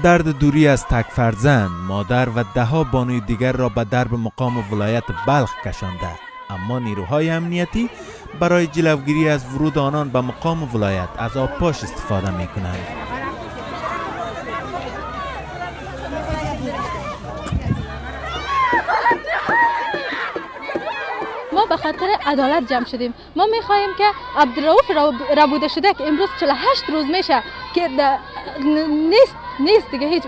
درد دوری از تک فرزند، مادر و ده‌ها بانوی دیگر را به درب مقام ولایت بلخ کشانده، اما نیروهای امنیتی برای جلوگیری از ورود آنان به مقام ولایت از آبپاش استفاده می کنند. ما به خاطر عدالت جمع شدیم. ما میخواهیم که عبدالرؤوف ربوده شده که امروز 48 روز میشه که نیست دیگه، هیچ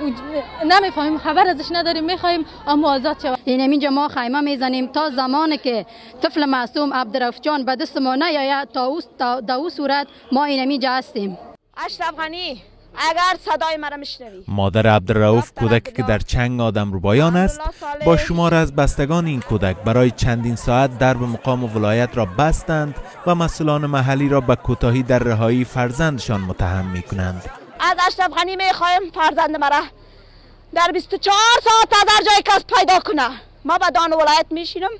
نمیفهمیم، خبر ازش نداریم، میخواهیم اما آزاد شود. اینجا ما خیمه میزنیم تا زمانی که طفل معصوم عبدالرؤوف جان به دست ما نیاید، تا او صورت ما اینجا هستیم. اشرف غنی اگر صدای مرا میشنوی، مادر عبدالرؤوف کودکی که در چنگ آدمربایان است با شمار از بستگان این کودک برای چندین ساعت درب مقام ولایت را بستند و مسئولان محلی را به کوتاهی در رهایی فرزندشان متهم می کنند. از اشرف غنی میخوایم فرزند مرا در 24 ساعت از هر جای کس پیدا کنه. ما به دان ولایت میشینم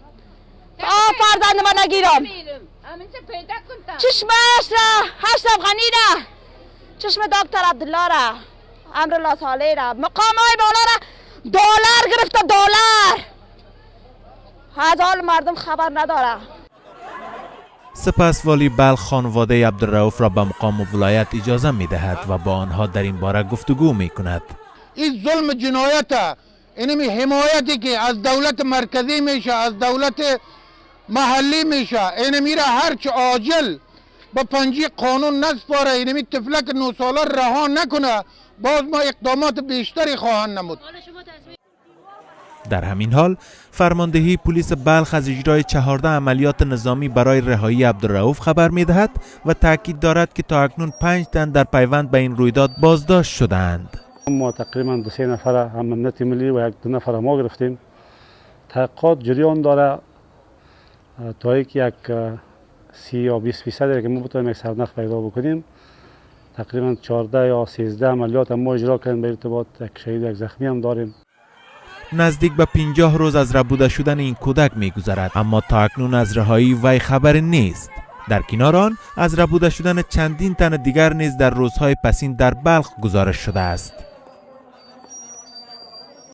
تا فرزند ما نگیرم. چشم اشرف غنی را، چشم دکتر عبدالله را، امرالله صالح را، مقامای بالا را دلار گرفته، دلار. از حال مردم خبر نداره. سپس والی بلخ خانواده عبدالرؤوف را به مقام ولایت اجازه می دهد و با آنها در این باره گفتگو می کند. این ظلم جنایت، اینمی حمایتی که از دولت مرکزی میشه، از دولت محلی میشه، اینمی را هرچه عاجل با پنجی قانون نسپاره، اینمی طفلک 9 ساله رها نکنه، باز ما اقدامات بیشتری خواهند نمود. در همین حال فرماندهی پلیس بلخ از اجرای 14 عملیات نظامی برای رهایی عبدالرؤوف خبر می‌دهد و تاکید دارد که تا اکنون 5 تن در پیوند به این رویداد بازداشت شدند. ما تقریبا 2-3 نفر امنیت ملی و 1-2 نفر ما گرفتیم. تحقیقات جریان داره تا یک 30 یا 20% که ما بتوانیم یک سرنخ پیدا بکنیم. تقریبا 14 یا 13 عملیات ما اجرا کردیم به ارتباط، یک شهید یک زخمی هم داریم. نزدیک به 50 روز از ربوده شدن این کودک می‌گذرد، اما تا اکنون از رهایی وی خبر نیست. در کنار آن از ربوده شدن چندین تن دیگر نیز در روزهای پسین در بلخ گزارش شده است.